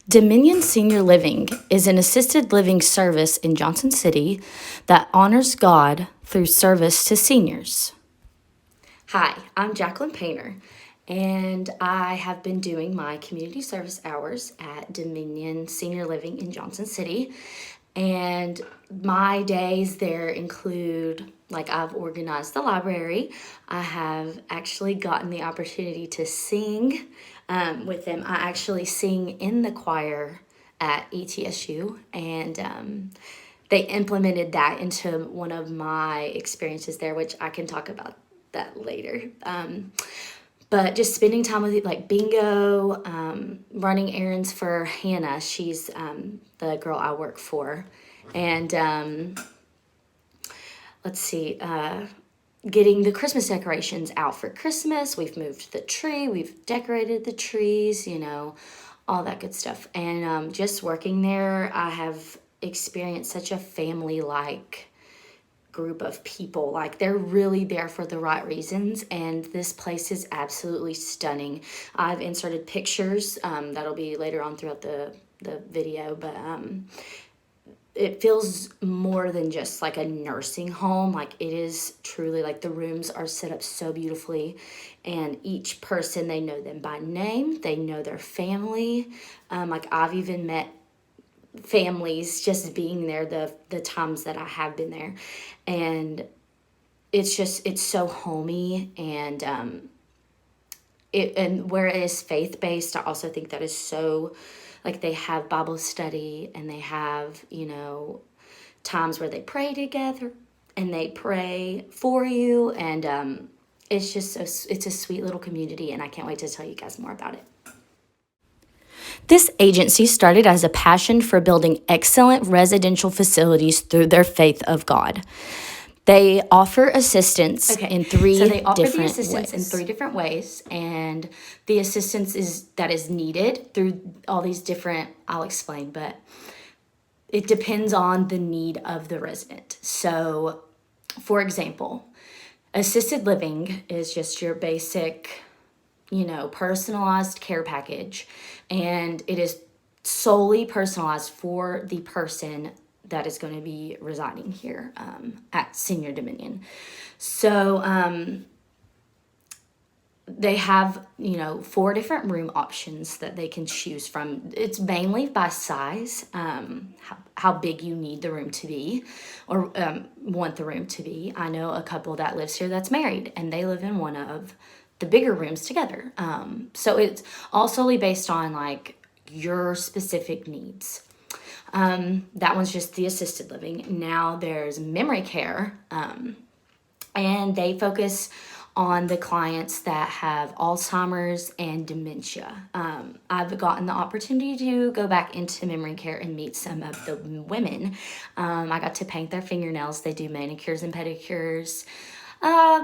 Dominion Senior Living is an assisted living service in Johnson City that honors God through service to seniors. Hi, I'm Jaclyn Painter, and I have been doing my community service hours at Dominion Senior Living in Johnson City. And my days there include, like, I've organized the library. I have actually gotten the opportunity to sing with them. I actually sing in the choir at ETSU, and they implemented that into one of my experiences there, which I can talk about that later. But just spending time with, like, bingo, running errands for Hannah. She's the girl I work for. And let's see, getting the Christmas decorations out for Christmas. We've moved the tree. We've decorated the trees, all that good stuff. And just working there, I have experienced such a family-like group of people. Like, they're really there for the right reasons, and this place is absolutely stunning. I've inserted pictures that'll be later on throughout the video, but it feels more than just like a nursing home. Like, it is truly, like, the rooms are set up so beautifully, and each person, they know them by name, they know their family. Like, I've even met families just being there the times that I have been there, and it's so homey. And and where it is faith-based, I also think that is so, like, they have Bible study, and they have times where they pray together and they pray for you, and it's just it's a sweet little community, and I can't wait to tell you guys more about it. This agency started as a passion for building excellent residential facilities through their faith of God. They offer assistance in three different ways, and the assistance that is needed through all these different, I'll explain, but it depends on the need of the resident. So, for example, assisted living is just your basic, personalized care package, and it is solely personalized for the person that is going to be residing here at Senior Dominion. So they have 4 different room options that they can choose from. It's mainly by size, how big you need the room to be, or want the room to be. I know a couple that lives here that's married, and they live in one of the bigger rooms together. So it's all solely based on, like, your specific needs. That one's just the assisted living. Now there's memory care, and they focus on the clients that have Alzheimer's and dementia. I've gotten the opportunity to go back into memory care and meet some of the women. I got to paint their fingernails. They do manicures and pedicures,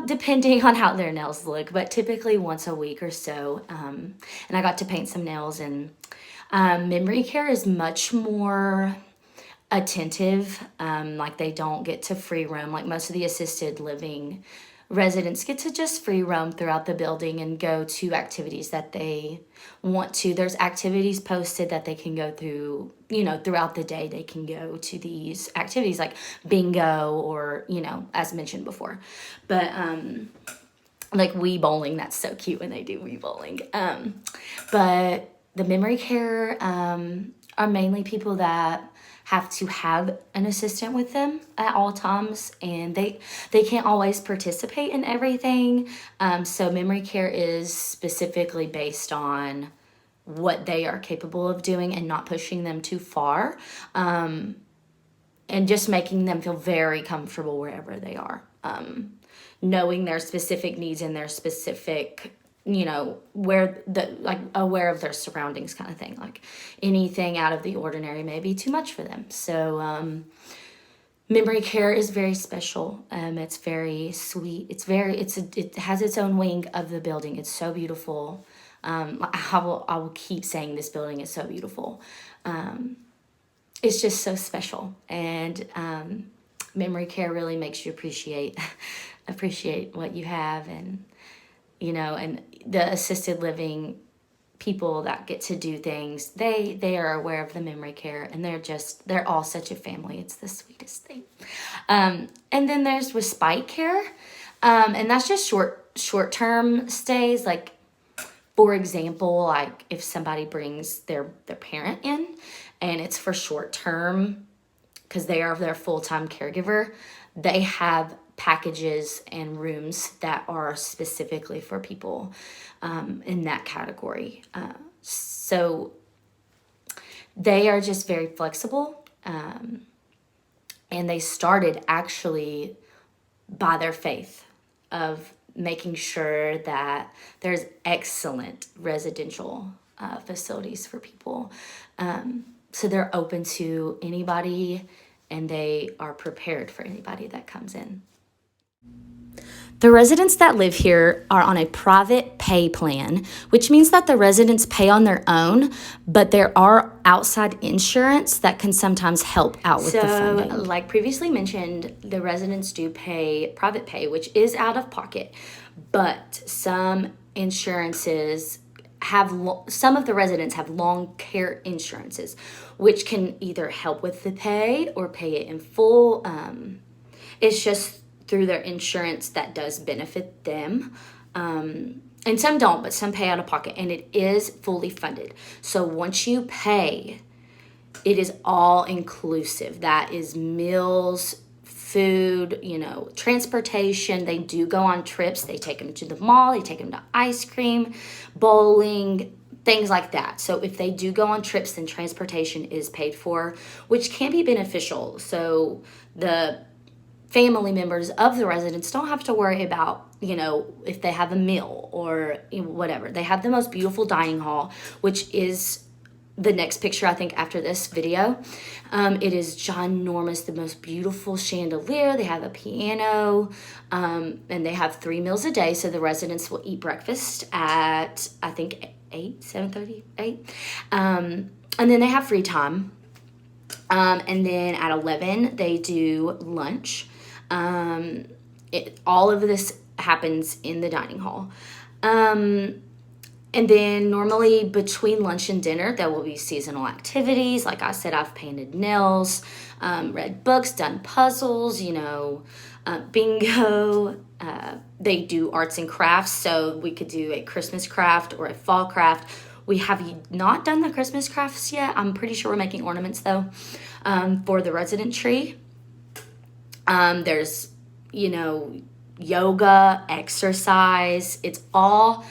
depending on how their nails look, but typically once a week or so. And I got to paint some nails, and memory care is much more attentive. Like, they don't get to free roam. Like, most of the assisted living residents get to just free roam throughout the building and go to activities that they want to. There's activities posted that they can go through, throughout the day. They can go to these activities like bingo or, as mentioned before. But like Wii bowling, that's so cute when they do Wii bowling. But the memory care are mainly people that have to have an assistant with them at all times, and they can't always participate in everything. So memory care is specifically based on what they are capable of doing and not pushing them too far, and just making them feel very comfortable wherever they are, knowing their specific needs and their specific, where aware of their surroundings, kind of thing. Like, anything out of the ordinary may be too much for them. So memory care is very special. It's very sweet. It has its own wing of the building. It's so beautiful. I will keep saying this building is so beautiful. It's just so special, and memory care really makes you appreciate what you have. And and the assisted living people that get to do things, they are aware of the memory care, and they're all such a family. It's the sweetest thing. And then there's respite care, and that's just short-term stays. Like, for example, like if somebody brings their parent in and it's for short term because they are their full-time caregiver, they have packages and rooms that are specifically for people in that category. So they are just very flexible, and they started actually by their faith of making sure that there's excellent residential facilities for people. So they're open to anybody, and they are prepared for anybody that comes in. The residents that live here are on a private pay plan, which means that the residents pay on their own, but there are outside insurance that can sometimes help out with the funding. So, like previously mentioned, the residents do pay private pay, which is out of pocket, but some insurances some of the residents have long care insurances, which can either help with the pay or pay it in full. It's just through their insurance that does benefit them. And some don't, but some pay out of pocket, and it is fully funded. So once you pay, it is all inclusive. That is meals, food, transportation. They do go on trips. They take them to the mall. They take them to ice cream, bowling, things like that. So if they do go on trips, then transportation is paid for, which can be beneficial. So the family members of the residents don't have to worry about, if they have a meal or whatever. They have the most beautiful dining hall, which is the next picture, I think, after this video. It is ginormous, the most beautiful chandelier. They have a piano, and they have 3 meals a day. So the residents will eat breakfast at, I think, 7:30, 8. And then they have free time. And then at 11, they do lunch. All of this happens in the dining hall. And then normally between lunch and dinner, there will be seasonal activities. Like I said, I've painted nails, read books, done puzzles, bingo. They do arts and crafts. So we could do a Christmas craft or a fall craft. We have not done the Christmas crafts yet. I'm pretty sure we're making ornaments though, for the resident tree. There's, yoga, exercise. It's all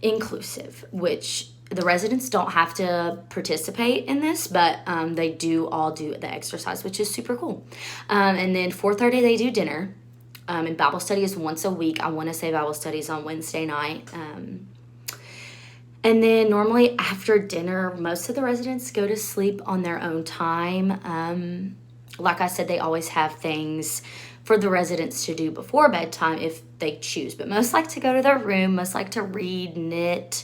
inclusive, which the residents don't have to participate in this, but they do all do the exercise, which is super cool. And then 4:30 they do dinner, and Bible study is once a week. I want to say Bible study is on Wednesday night. And then normally after dinner, most of the residents go to sleep on their own time. Like I said, they always have things for the residents to do before bedtime if they choose, but most like to go to their room, most like to read, knit,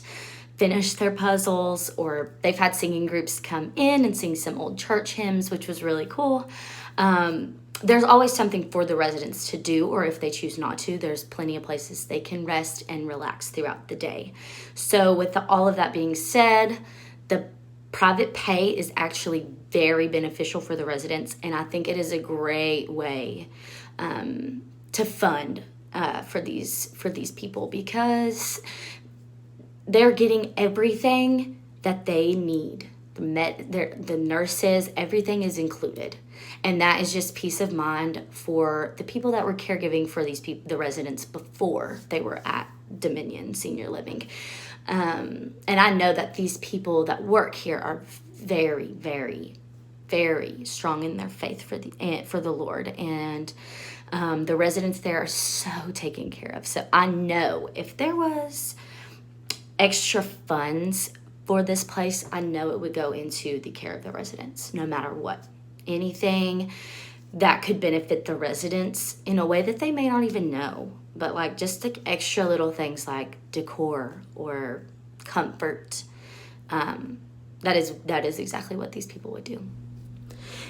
finish their puzzles, or they've had singing groups come in and sing some old church hymns, which was really cool. There's always something for the residents to do, or if they choose not to, there's plenty of places they can rest and relax throughout the day. So with all of that being said, the private pay is actually very beneficial for the residents, and I think it is a great way to fund for these people, because they're getting everything that they need. The nurses, everything is included, and that is just peace of mind for the people that were caregiving for these people, the residents, before they were at Dominion Senior Living. And I know that these people that work here are very, very, very strong in their faith for the Lord, and the residents there are so taken care of. So I know if there was extra funds for this place, I know it would go into the care of the residents, no matter what. Anything that could benefit the residents in a way that they may not even know, but like just the extra little things like decor or comfort. That is exactly what these people would do.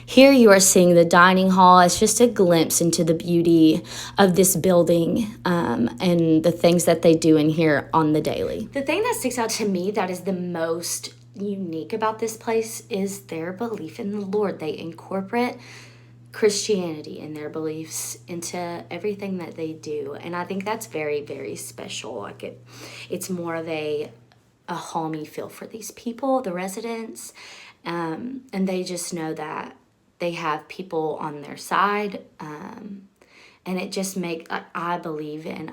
Here you are seeing the dining hall. It's just a glimpse into the beauty of this building, and the things that they do in here on the daily. The thing that sticks out to me that is the most unique about this place is their belief in the Lord. They incorporate Christianity and their beliefs into everything that they do, and I think that's very, very special. It's more of a homey feel for these people, the residents, and they just know that they have people on their side, and it just I believe in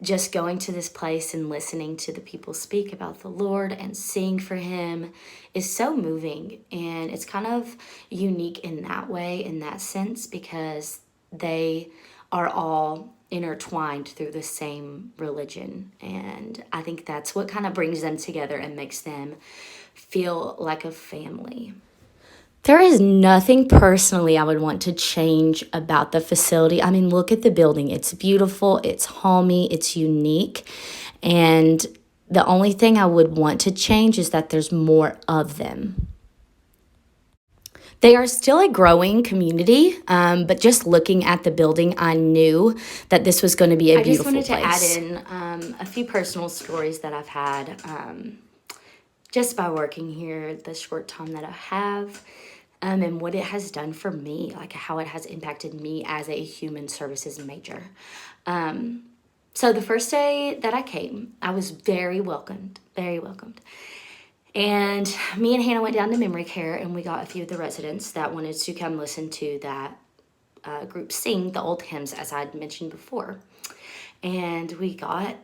just going to this place and listening to the people speak about the Lord and sing for him is so moving. And it's kind of unique in that way, in that sense, because they are all intertwined through the same religion. And I think that's what kind of brings them together and makes them feel like a family. There is nothing personally I would want to change about the facility. I mean, look at the building. It's beautiful, it's homey, it's unique. And the only thing I would want to change is that there's more of them. They are still a growing community, but just looking at the building, I knew that this was going to be a beautiful place. I just wanted to add in a few personal stories that I've had just by working here the short time that I have. And what it has done for me, like how it has impacted me as a human services major. So the first day that I came, I was very welcomed, very welcomed. And me and Hannah went down to memory care, and we got a few of the residents that wanted to come listen to that group sing the old hymns, as I'd mentioned before. And we got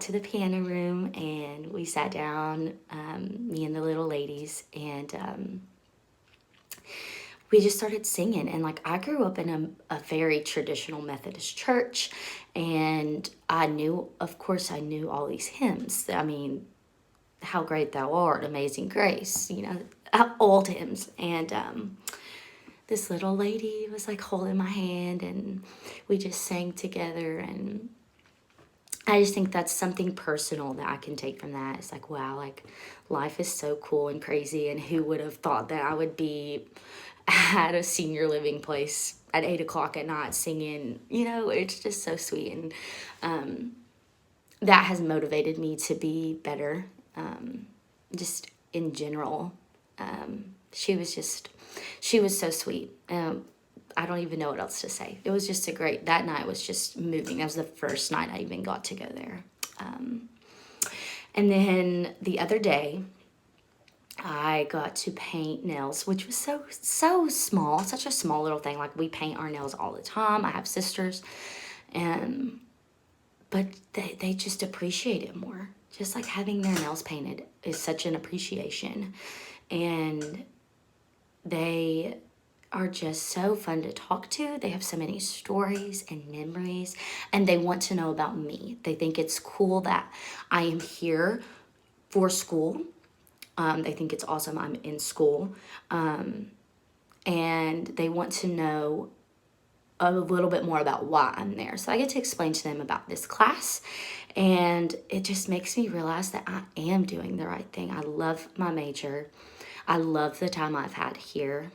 to the piano room, and we sat down, me and the little ladies, and we just started singing. And like, I grew up in a very traditional Methodist church, and of course I knew all these hymns. I mean, How Great Thou Art, Amazing Grace, old hymns. And this little lady was like holding my hand, and we just sang together. And I just think that's something personal that I can take from that. It's like, wow, like life is so cool and crazy, and who would have thought that I would be at a senior living place at 8:00 at night singing. It's just so sweet. And that has motivated me to be better, just in general. She was so sweet. I don't even know what else to say. It was just that night was just moving. That was the first night I even got to go there. And then the other day, I got to paint nails, which was so small, such a small little thing. Like, we paint our nails all the time. I have sisters, but they just appreciate it more. Just like having their nails painted is such an appreciation, and they are just so fun to talk to. They have so many stories and memories, and they want to know about me. They think it's cool that I am here for school. They think it's awesome I'm in school. And they want to know a little bit more about why I'm there. So I get to explain to them about this class, and it just makes me realize that I am doing the right thing. I love my major. I love the time I've had here.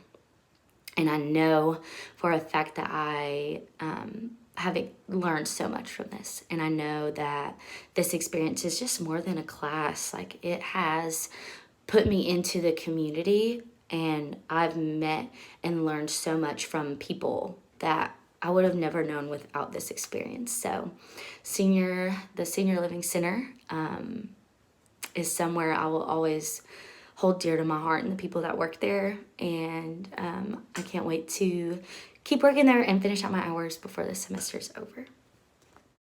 And I know for a fact that I have learned so much from this. And I know that this experience is just more than a class. Like, it has put me into the community, and I've met and learned so much from people that I would have never known without this experience. So the Senior Living Center is somewhere I will always hold dear to my heart, and the people that work there. And I can't wait to keep working there and finish out my hours before the semester's over.